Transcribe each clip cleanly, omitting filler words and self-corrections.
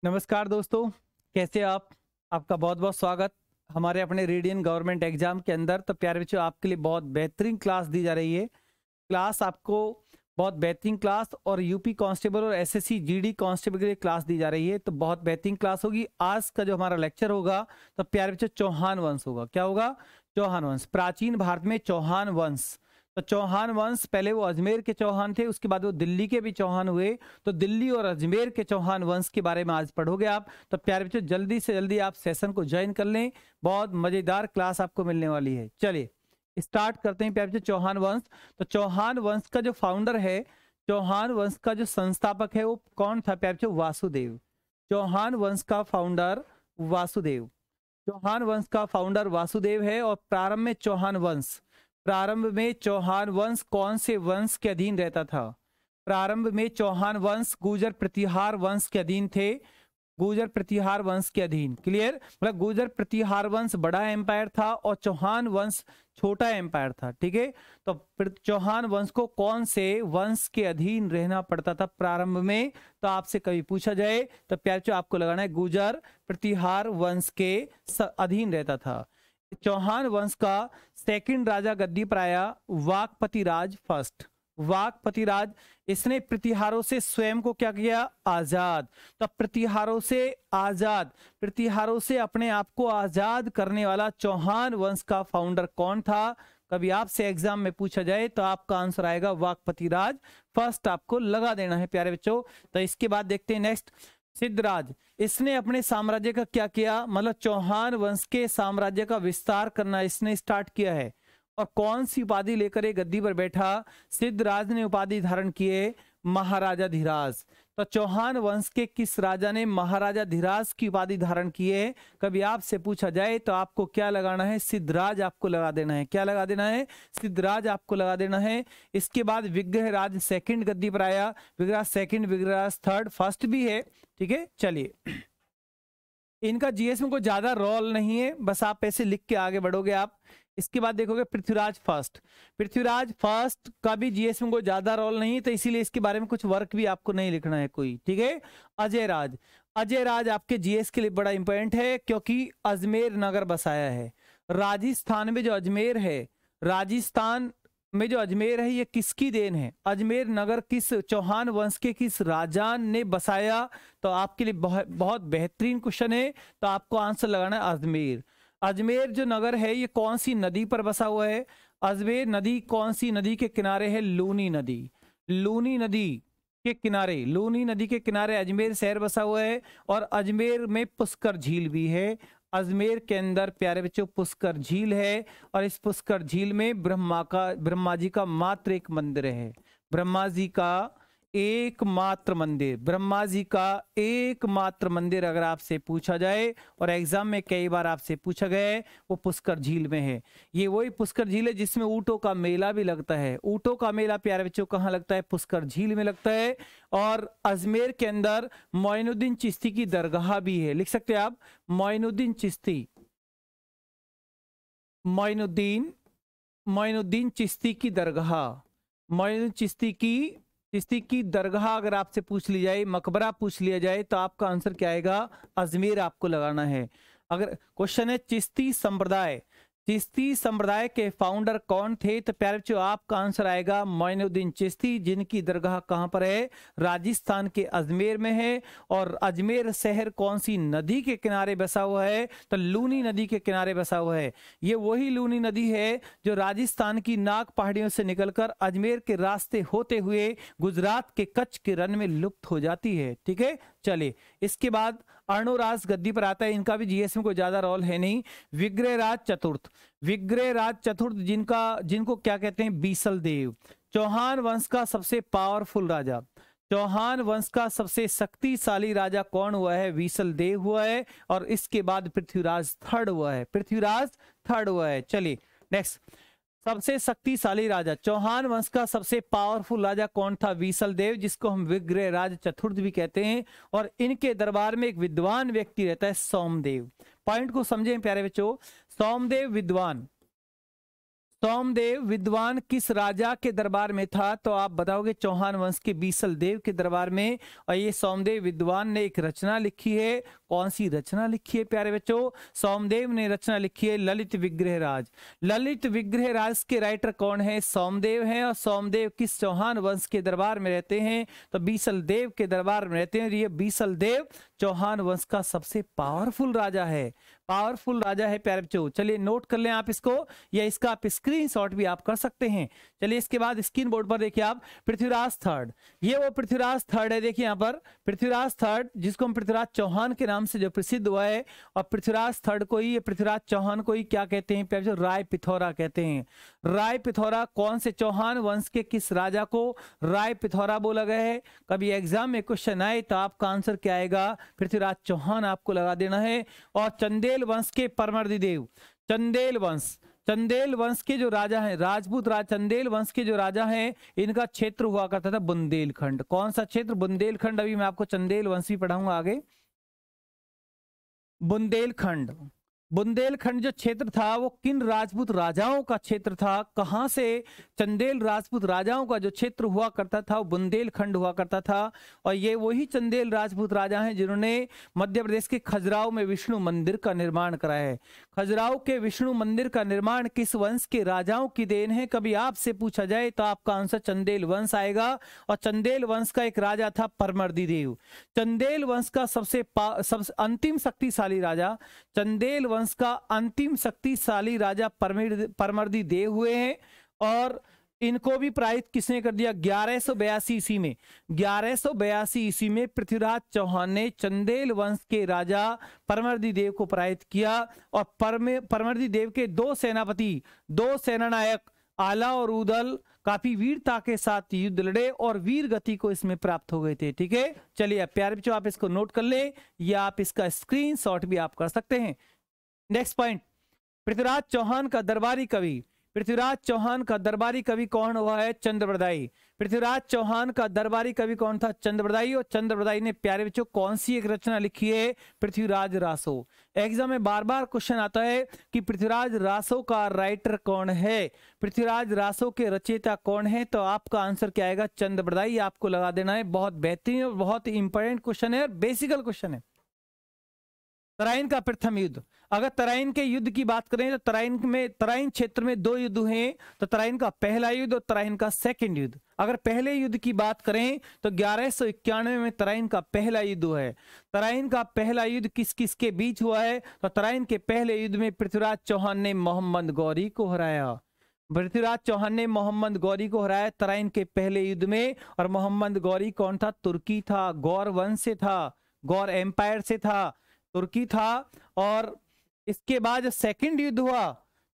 नमस्कार दोस्तों, कैसे आप? आपका बहुत बहुत स्वागत हमारे अपने रेडियन गवर्नमेंट एग्जाम के अंदर। तो प्यारे बच्चों, आपके लिए बहुत बेहतरीन क्लास दी जा रही है। क्लास आपको बहुत बेहतरीन क्लास और यूपी कांस्टेबल और एसएससी जीडी कांस्टेबल के लिए क्लास दी जा रही है। तो बहुत बेहतरीन क्लास होगी। आज का जो हमारा लेक्चर होगा तो प्यारे बच्चों चौहान वंश होगा। क्या होगा? चौहान वंश। प्राचीन भारत में चौहान वंश। तो चौहान वंश पहले वो अजमेर के चौहान थे, उसके बाद वो दिल्ली के भी चौहान हुए। तो दिल्ली और अजमेर के चौहान वंश के बारे में आज पढ़ोगे आप। तो प्यारे बच्चों जल्दी से जल्दी आप सेशन को ज्वाइन कर लें, बहुत मजेदार क्लास आपको मिलने वाली है। चलिए स्टार्ट करते हैं प्यारे बच्चों चौहान वंश। तो चौहान वंश का जो फाउंडर है, चौहान वंश का जो संस्थापक है वो कौन था प्यारे बच्चों? वासुदेव। चौहान वंश का फाउंडर वासुदेव। चौहान वंश का फाउंडर वासुदेव है। और प्रारंभ में चौहान वंश कौन से वंश के अधीन रहता था? प्रारंभ में चौहान वंश गुर्जर प्रतिहार वंश के अधीन थे। गुर्जर प्रतिहार वंश के अधीन। क्लियर? मतलब गुर्जर प्रतिहार वंश बड़ा एम्पायर था और चौहान वंश छोटा एम्पायर था। ठीक है, तो चौहान वंश को कौन से वंश के अधीन रहना पड़ता था प्रारंभ में? तो आपसे कभी पूछा जाए तो प्यारे आपको लगाना है गुर्जर प्रतिहार वंश के अधीन रहता था। चौहान वंश का सेकंड राजा गद्दी पर आया वाकपति राज फर्स्ट। वाकपति राज, इसने प्रतिहारों से स्वयं को क्या किया? आजाद। तो प्रतिहारों से अपने आप को आजाद करने वाला चौहान वंश का फाउंडर कौन था? कभी आपसे एग्जाम में पूछा जाए तो आपका आंसर आएगा वाकपति राज फर्स्ट। आपको लगा देना है प्यारे बच्चों। तो इसके बाद देखते हैं नेक्स्ट, सिद्धराज। इसने अपने साम्राज्य का क्या किया? मतलब चौहान वंश के साम्राज्य का विस्तार करना इसने स्टार्ट किया है। और कौन सी उपाधि लेकर ये गद्दी पर बैठा? सिद्धराज ने उपाधि धारण किए महाराजा धीराज। तो चौहान वंश के किस राजा ने महाराजा धीराज की उपाधि धारण की है? कभी आपसे पूछा जाए तो आपको क्या लगाना है? सिद्धराज आपको लगा देना है। क्या लगा देना है? सिद्धराज आपको लगा देना है। इसके बाद विग्रहराज सेकंड गद्दी पर आया। Vigraharaj second, Vigraharaj third, first भी है। ठीक है, चलिए इनका जीएस में कोई ज्यादा रोल नहीं है, बस आप ऐसे लिख के आगे बढ़ोगे आप। इसके बाद देखोगे पृथ्वीराज फर्स्ट। पृथ्वीराज फर्स्ट का भी जीएस में कोई ज्यादा रोल नहीं है, तो इसीलिए इसके बारे में कुछ वर्क भी आपको नहीं लिखना है कोई। ठीक है, अजय राज। अजय राज आपके जीएस के लिए बड़ा इंपॉर्टेंट है क्योंकि अजमेर नगर बसाया है। राजस्थान में जो अजमेर है, राजस्थान में जो अजमेर है, ये किसकी देन है? अजमेर नगर किस चौहान वंश के किस राजा ने बसाया? तो आपके लिए बहुत बहुत बेहतरीन क्वेश्चन है। तो आपको आंसर लगाना है अजमेर। अजमेर जो नगर है ये कौन सी नदी पर बसा हुआ है? अजमेर नदी कौन सी नदी के किनारे है? लूनी नदी। लूनी नदी के किनारे, लूनी नदी के किनारे अजमेर शहर बसा हुआ है। और अजमेर में पुष्कर झील भी है। अजमेर के अंदर प्यारे बच्चों पुष्कर झील है। और इस पुष्कर झील में ब्रह्मा जी का मात्र एक मंदिर है। ब्रह्मा जी का एकमात्र मंदिर, ब्रह्मा जी का एकमात्र मंदिर अगर आपसे पूछा जाए और एग्जाम में कई बार आपसे पूछा गया है, वो पुष्कर झील में है। ये वही पुष्कर झील है जिसमें ऊंटों का मेला भी लगता है। ऊंटों का मेला प्यारे बच्चों कहाँ लगता है? पुष्कर झील में लगता है। और अजमेर के अंदर मोइनुद्दीन चिश्ती की दरगाह भी है। लिख सकते हैं आप, मोइनुद्दीन चिश्ती। मोइनुद्दीन चिश्ती की दरगाह। मोइनुद्दीन चिश्ती की दरगाह अगर आपसे पूछ ली जाए, मकबरा पूछ लिया जाए, तो आपका आंसर क्या आएगा? अजमेर आपको लगाना है। अगर क्वेश्चन है चिश्ती संप्रदाय, चिश्ती संप्रदाय के फाउंडर कौन थे? तो प्यारे बच्चों आपका आंसर आएगा मोइनुद्दीन चिश्ती, जिनकी दरगाह कहां पर है? राजस्थान के अजमेर में है। और अजमेर शहर कौन सी नदी के किनारे बसा हुआ है? तो लूनी नदी के किनारे बसा हुआ है। ये वही लूनी नदी है जो राजस्थान की नाग पहाड़ियों से निकलकर अजमेर के रास्ते होते हुए गुजरात के कच्छ के रण में लुप्त हो जाती है। ठीक है, चलिए इसके बाद अर्णोराज गद्दी पर आता है। इनका भी जीएस में कोई ज्यादा रोल है नहीं। विग्रहराज चतुर्थ। विग्रहराज चतुर्थ जिनको क्या कहते हैं? बीसल देव। चौहान वंश का सबसे पावरफुल राजा, चौहान वंश का सबसे शक्तिशाली राजा कौन हुआ है? बीसल देव हुआ है। और इसके बाद पृथ्वीराज थर्ड हुआ है। पृथ्वीराज थर्ड हुआ है। चलिए नेक्स्ट, सबसे शक्तिशाली राजा, चौहान वंश का सबसे पावरफुल राजा कौन था? बीसल देव, जिसको हम विग्रहराज चतुर्थ भी कहते हैं। और इनके दरबार में एक विद्वान व्यक्ति रहता है, सोमदेव। पॉइंट को समझें प्यारे बच्चों, सोमदेव विद्वान। सोमदेव विद्वान किस राजा के दरबार में था? तो आप बताओगे चौहान वंश के बीसल देव के दरबार में। और ये सोमदेव विद्वान ने एक रचना लिखी है। कौन सी रचना लिखी है प्यारे बच्चों? सोमदेव ने रचना लिखी है ललित विग्रह राज। ललित विग्रह राज के राइटर कौन है? सोमदेव हैं। और सोमदेव किस चौहान वंश के दरबार में रहते हैं? तो बीसल देव के दरबार में रहते हैं। ये बीसल देव चौहान वंश का सबसे पावरफुल राजा है, पावरफुल राजा है प्यारे बच्चों। चलिए नोट कर लें आप इसको, या इसका आप स्क्रीनशॉट भी आप कर सकते हैं। चलिए इसके बाद स्क्रीन बोर्ड पर देखिए आप पृथ्वीराज थर्ड, ये वो पृथ्वीराज थर्ड है। देखिए यहाँ पर पृथ्वीराज थर्ड, जिसको हम पृथ्वीराज चौहान के नाम से जो प्रसिद्ध हुआ है। और पृथ्वीराज थर्ड को ही, पृथ्वीराज चौहान को ही क्या कहते हैं प्यारे बच्चों? राय पिथौरा कहते हैं। राय पिथौरा कौन से चौहान वंश के किस राजा को राय पिथौरा बोला गया है? कभी एग्जाम में क्वेश्चन आए तो आपका आंसर क्या आएगा? पृथ्वीराज चौहान आपको लगा देना है। और चंदेल वंश के परमर्दी देव, चंदेल वंश के जो राजा हैं, राजपूत चंदेल वंश के जो राजा हैं, इनका क्षेत्र हुआ करता था बुंदेलखंड। कौन सा क्षेत्र? बुंदेलखंड। अभी मैं आपको चंदेल वंश भी पढ़ाऊंगा आगे। बुंदेलखंड जो क्षेत्र था वो किन राजपूत राजाओं का क्षेत्र था? कहां से? चंदेल राजपूत राजाओं का जो क्षेत्र हुआ करता था वो बुंदेलखंड हुआ करता था। और ये वही चंदेल राजपूत राजा हैं जिन्होंने मध्य प्रदेश के खजुराहो में विष्णु मंदिर का निर्माण कराया है। खजुराहो के विष्णु मंदिर का निर्माण किस वंश के राजाओं की देन है? कभी आपसे पूछा जाए तो आपका आंसर चंदेल वंश आएगा। और चंदेल वंश का एक राजा था परमर्दी देव। चंदेल वंश का सबसे अंतिम शक्तिशाली राजा, चंदेल वंश का अंतिम शक्तिशाली राजा परमर्दी देव हुए हैं। और इनको भी पराजित किसने कर दिया? 1182 ईस्वी में। 1182 ईस्वी में पृथ्वीराज चौहान ने चंदेल वंश के राजा परमर्दी देव को पराजित किया। और परमर्दी देव के दो सेनापति, दो सेनानायक आला और उदल काफी वीरता के साथ युद्ध लड़े और वीर गति को इसमें प्राप्त हो गए थे। ठीक है, चलिए प्यारे बच्चों आप इसको नोट कर ले, या आप इसका स्क्रीनशॉट भी आप कर सकते हैं। नेक्स्ट पॉइंट, पृथ्वीराज चौहान का दरबारी कवि। पृथ्वीराज चौहान का दरबारी कवि कौन हुआ है? चंद्रप्रदायी। पृथ्वीराज चौहान का दरबारी कवि कौन था? चंद्रप्रदायी। और चंद्रप्रदायी ने प्यारे बच्चों कौन सी एक रचना लिखी है? पृथ्वीराज रासो। एग्जाम में बार बार क्वेश्चन आता है कि पृथ्वीराज रासो का राइटर कौन है, पृथ्वीराज रासो के रचयिता कौन है? तो आपका आंसर क्या आएगा? चंद्रप्रदायी आपको लगा देना है। बहुत बेहतरीन और बहुत इंपॉर्टेंट क्वेश्चन है और बेसिकल क्वेश्चन है। तराइन का प्रथम युद्ध, अगर तराइन के युद्ध की बात करें तो तराइन क्षेत्र में दो युद्ध हैं। तो तराइन का पहला युद्ध और तराइन का सेकंड युद्ध। अगर पहले युद्ध की बात करें तो 1191 में तराइन का पहला युद्ध हुआ है। तराइन का पहला युद्ध किस किस के बीच हुआ है? तो तराइन के पहले युद्ध में पृथ्वीराज चौहान ने मोहम्मद गौरी को हराया। पृथ्वीराज चौहान ने मोहम्मद गौरी को हराया तराइन के पहले युद्ध में। और मोहम्मद गौरी कौन था? तुर्की था, गौर वंश से था, गौर एम्पायर से था, तुर्की था। और इसके बाद सेकंड युद्ध हुआ,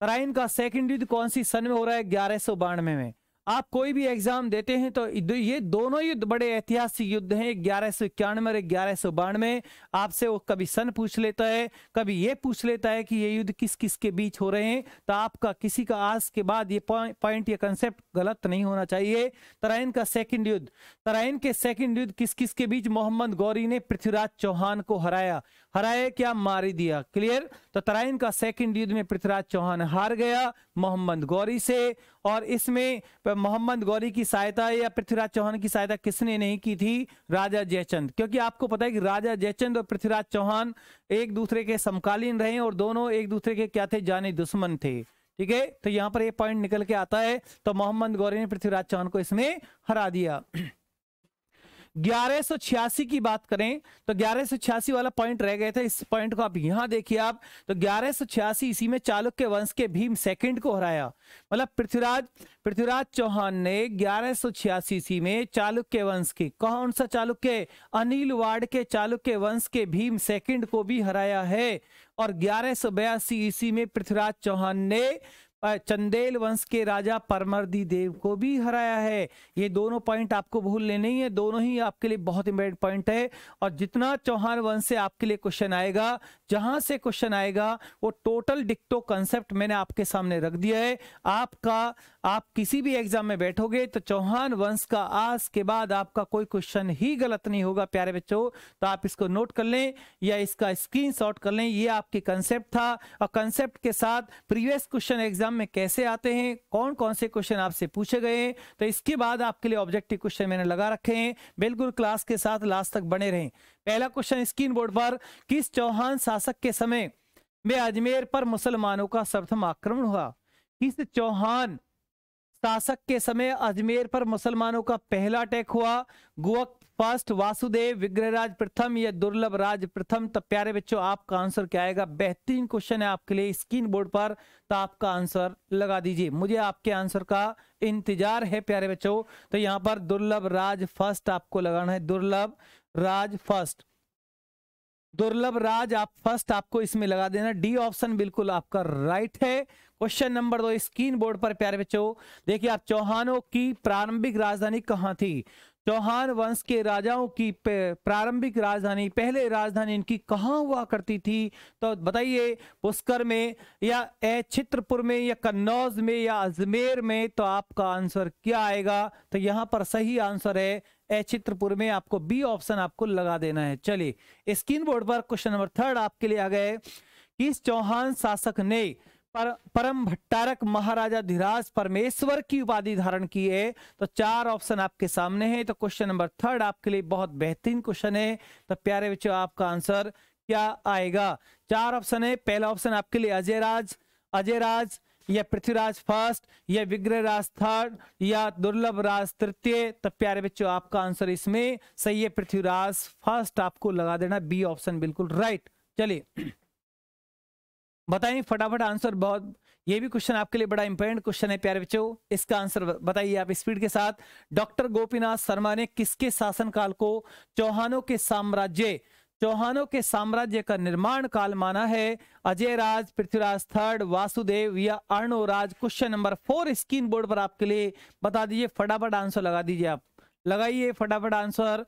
तराइन का सेकंड युद्ध कौन सी सन में हो रहा है? 1192 में। आप कोई भी एग्जाम देते हैं तो ये दोनों युद्ध बड़े ऐतिहासिक युद्ध हैं, 1191 और 1192। आपसे वो कभी सन पूछ लेता है, कभी ये पूछ लेता है कि ये युद्ध किस किस के बीच हो रहे हैं। तो आपका किसी का आज के बाद ये पॉइंट या कंसेप्ट गलत नहीं होना चाहिए। तराइन का सेकंड युद्ध, तराइन के सेकंड युद्ध किस किस के बीच? मोहम्मद गौरी ने पृथ्वीराज चौहान को हराया। क्या? मार दिया। क्लियर? तो तराइन का सेकंड युद्ध में पृथ्वीराज चौहान हार गया मोहम्मद गौरी से। और इसमें मोहम्मद गौरी की सहायता या पृथ्वीराज चौहान की सहायता किसने नहीं की थी? राजा जयचंद। क्योंकि आपको पता है कि राजा जयचंद और पृथ्वीराज चौहान एक दूसरे के समकालीन रहे और दोनों एक दूसरे के क्या थे? जाने दुश्मन थे। ठीक है, तो यहां पर ये पॉइंट निकल के आता है। तो मोहम्मद गौरी ने पृथ्वीराज चौहान को इसमें हरा दिया। 1186 की बात करें तो 1186 वाला पॉइंट रह गया था, इस पॉइंट को आप यहां देखिए आप। तो 1186 इसी में चालुक्य वंश के भीम सेकंड को हराया। मतलब पृथ्वीराज चौहान ने 1186 ईस्वी में चालुक्य वंश के, कौन सा चालुक्य? अनिल वाड़ के चालुक्य वंश के भीम सेकंड को भी हराया है। और 1182 ईस्वी में पृथ्वीराज चौहान ने चंदेल वंश के राजा परमर्दी देव को भी हराया है। ये दोनों पॉइंट आपको भूलने नहीं है, दोनों ही आपके लिए बहुत इंपॉर्टेंट पॉइंट है। और जितना चौहान वंश से आपके लिए क्वेश्चन आएगा, जहां से क्वेश्चन आएगा वो टोटल डिक्टो कंसेप्ट मैंने आपके सामने रख दिया है। आप किसी भी एग्जाम में बैठोगे तो चौहान वंश का आज के बाद आपका कोई क्वेश्चन ही गलत नहीं होगा प्यारे बच्चों। तो आप इसको नोट कर लें या इसका स्क्रीनशॉट कर लें। ये आपके कंसेप्ट था और कंसेप्ट के साथ प्रीवियस क्वेश्चन एग्जाम एग्जाम में कैसे आते हैं, कौन कौन से क्वेश्चन आपसे पूछे गए हैं, तो इसके बाद आपके लिए ऑब्जेक्टिव क्वेश्चन मैंने लगा रखे हैं। बिल्कुल क्लास के साथ लास्ट तक बने रहें। पहला क्वेश्चन स्क्रीन बोर्ड पर, किस चौहान शासक के समय में अजमेर पर मुसलमानों का सर्वप्रथम आक्रमण हुआ? किस चौहान शासक के समय अजमेर पर मुसलमानों का पहला अटैक हुआ? गुवक फर्स्ट, वासुदेव, विग्रहराज प्रथम या दुर्लभ राज प्रथम? तब प्यारे बच्चों आपका आंसर क्या आएगा? बेहतरीन क्वेश्चन है आपके लिए स्क्रीन बोर्ड पर, तो आपका आंसर लगा दीजिए। मुझे आपके आंसर का इंतजार है प्यारे बच्चों। तो यहाँ पर दुर्लभ राज फर्स्ट आपको लगाना है, दुर्लभ राज फर्स्ट, दुर्लभ राज आप फर्स्ट आपको इसमें लगा देना। डी ऑप्शन बिल्कुल आपका राइट है। क्वेश्चन नंबर 2 स्क्रीन बोर्ड पर प्यारे बच्चों देखिए आप, चौहानों की प्रारंभिक राजधानी कहाँ थी? चौहान वंश के राजाओं की प्रारंभिक राजधानी, पहले राजधानी इनकी कहाँ हुआ करती थी? तो बताइए, पुष्कर में या चित्रपुर में या कन्नौज में या अजमेर में? तो आपका आंसर क्या आएगा? तो यहाँ पर सही आंसर है चित्रपुर में, आपको बी ऑप्शन आपको लगा देना है। चलिए स्क्रीन बोर्ड पर क्वेश्चन नंबर 3 आपके लिए आ गए, किस चौहान शासक ने परम भट्टारक महाराजा धीराज परमेश्वर की उपाधि धारण की है? तो 4 ऑप्शन आपके सामने हैं। तो क्वेश्चन नंबर 3 आपके लिए बहुत बेहतरीन क्वेश्चन है। तो प्यारे बच्चों आपका आंसर क्या आएगा? 4 ऑप्शन है। पहला ऑप्शन आपके लिए अजयराज या पृथ्वीराज फर्स्ट या विग्रहराज थर्ड या दुर्लभ राज तृतीय? तब प्यारे बच्चों आपका आंसर इसमें सही है, पृथ्वीराज फर्स्ट आपको लगा देना, बी ऑप्शन बिल्कुल राइट। चलिए बताइए फटाफट आंसर, बहुत ये भी क्वेश्चन आपके लिए बड़ा इंपॉर्टेंट क्वेश्चन है प्यारे बच्चों, इसका आंसर बताइए आप स्पीड के साथ। डॉक्टर गोपीनाथ शर्मा ने किसके शासनकाल को चौहानों के साम्राज्य का निर्माण काल माना है? अजयराज, पृथ्वीराज थर्ड, वासुदेव या Arnoraj? Question number 4 screen board पर आपके लिए बता दीजिए, फटाफट आंसर लगा दीजिए, आप लगाइए फटाफट आंसर,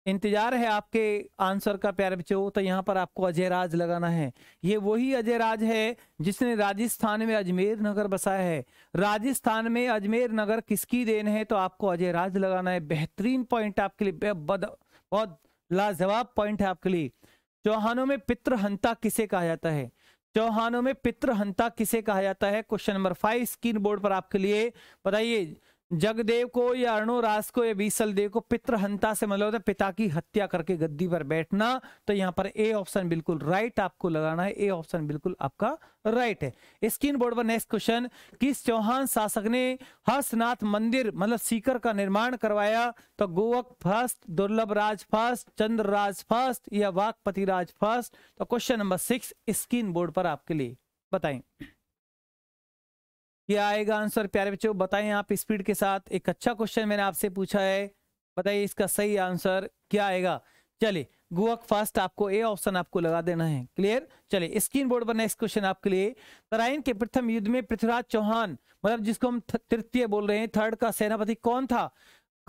इंतजार है आपके आंसर का प्यारे बच्चों। तो यहाँ पर आपको अजयराज लगाना है। ये वही अजयराज है जिसने राजस्थान में अजमेर नगर बसाया है। राजस्थान में अजमेर नगर किसकी देन है? तो आपको अजयराज लगाना है। बेहतरीन पॉइंट आपके लिए, बहुत लाजवाब पॉइंट है आपके लिए। चौहानों में पितृहंता किसे कहा जाता है? चौहानों में पितृहंता किसे कहा जाता है? क्वेश्चन नंबर 5 स्क्रीन बोर्ड पर आपके लिए बताइए, जगदेव को या अर्णोराज को या बीसल देव को पितृहंता से मतलब होता है पिता की हत्या करके गद्दी पर बैठना। तो यहाँ पर ए ऑप्शन बिल्कुल राइट आपको लगाना है, ए ऑप्शन बिल्कुल आपका राइट है। स्क्रीन बोर्ड पर नेक्स्ट क्वेश्चन, किस चौहान शासक ने हर्षनाथ मंदिर मतलब सीकर का निर्माण करवाया? तो गोवक फर्स्ट, दुर्लभ राज फर्स्ट, चंद्रराज फर्स्ट या वाकपति राज फर्स्ट? तो क्वेश्चन नंबर 6 स्क्रीन बोर्ड पर आपके लिए बताएं क्या आएगा आंसर प्यारे बच्चों, बताएं आप स्पीड के साथ। एक अच्छा क्वेश्चन मैंने आपसे पूछा है, बताइए इसका सही आंसर क्या आएगा। चलिए गोवक फर्स्ट आपको ए ऑप्शन आपको लगा देना है, क्लियर। चलिए स्क्रीन बोर्ड पर नेक्स्ट क्वेश्चन आपके लिए, तराइन के प्रथम युद्ध में पृथ्वीराज चौहान मतलब जिसको हम तृतीय बोल रहे हैं, थर्ड का सेनापति कौन था?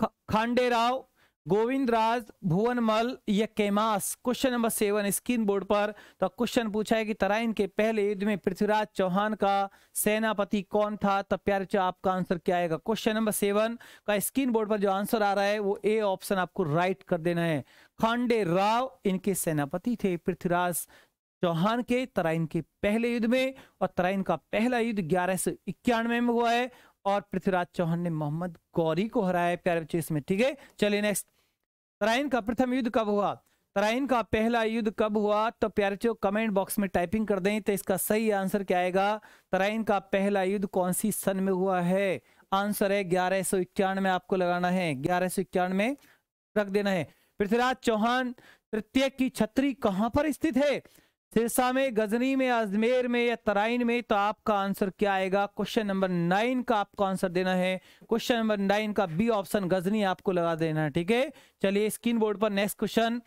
खांडेराव, गोविंदराज, भुवनमल या Kaimas? Question number 7 screen board पर। तो क्वेश्चन पूछा है कि तराइन के पहले युद्ध में पृथ्वीराज चौहान का सेनापति कौन था? तब प्यारे आपका आंसर क्या आएगा? क्वेश्चन नंबर 7 का स्क्रीन बोर्ड पर जो आंसर आ रहा है वो ए ऑप्शन आपको राइट कर देना है। खांडेराव इनके सेनापति थे पृथ्वीराज चौहान के तराइन के पहले युद्ध में, और तराइन का पहला युद्ध 1191 में हुआ है और पृथ्वीराज चौहान ने मोहम्मद गौरी को हराया है प्यारे बच्चे इसमें, ठीक है। चलिए नेक्स्ट, तराइन का प्रथम युद्ध कब हुआ? तराइन का पहला युद्ध कब हुआ? तो प्यारे बच्चों कमेंट बॉक्स में टाइपिंग कर दें। तो इसका सही आंसर क्या आएगा? तराइन का पहला युद्ध कौन सी सन में हुआ है? आंसर है 1191 में आपको लगाना है, 1191 में रख देना है। पृथ्वीराज चौहान तृतीय की छतरी कहां पर स्थित है? सिरसा में, गजनी में, अजमेर में या तराइन में? तो आपका आंसर क्या आएगा? क्वेश्चन नंबर 9 का आपको आंसर देना है। क्वेश्चन नंबर 9 का बी ऑप्शन गजनी आपको लगा देना है, ठीक है। चलिए स्क्रीन बोर्ड पर नेक्स्ट क्वेश्चन,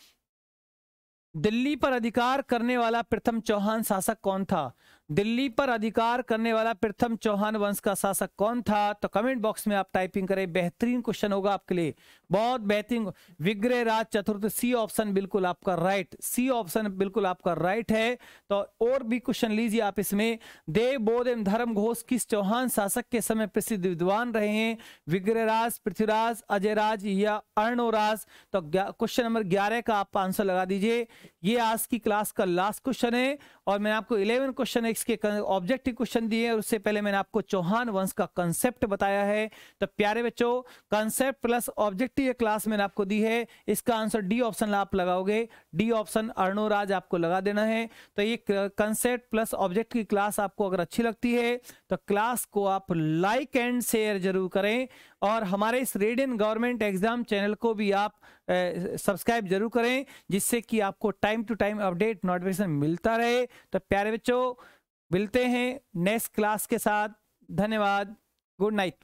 दिल्ली पर अधिकार करने वाला प्रथम चौहान शासक कौन था? दिल्ली पर अधिकार करने वाला प्रथम चौहान वंश का शासक कौन था? तो कमेंट बॉक्स में आप टाइपिंग करें, बेहतरीन क्वेश्चन होगा आपके लिए, बहुत बेहतरीन। विग्रहराज चतुर्थ, सी ऑप्शन बिल्कुल आपका राइट, सी ऑप्शन बिल्कुल आपका राइट है। तो और भी क्वेश्चन लीजिए आप इसमें, देव, बोध एवं धर्म घोष किस चौहान शासक के समय प्रसिद्ध विद्वान रहे हैं? विग्रहराज, पृथ्वीराज, अजयराज या अर्णोराज? तो क्वेश्चन नंबर 11 का आप आंसर लगा दीजिए। ये आज की क्लास का लास्ट क्वेश्चन है और मैं आपको 11 क्वेश्चन एक मैथमेटिक्स के ऑब्जेक्टिव क्वेश्चन दिए हैं, और उससे पहले मैंने आपको चौहान वंश का कंसेप्ट बताया है। तो प्यारे बच्चों, कंसेप्ट प्लस ऑब्जेक्टिव क्लास मैंने आपको दी है, इसका आंसर डी ऑप्शन आप लगाओगे, डी ऑप्शन अर्णोराज आपको लगा देना है। तो ये कंसेप्ट प्लस ऑब्जेक्ट की क्लास आपको अगर अच्छी लगती है तो क्लास को आप लाइक एंड शेयर जरूर करें, और हमारे इस रेडियन गवर्नमेंट एग्जाम चैनल को भी आप सब्सक्राइब जरूर करें, जिससे कि आपको time to time update notification मिलता रहे। तो प्यारे बच्चों, मिलते हैं नेक्स्ट क्लास के साथ। धन्यवाद, गुड नाइट।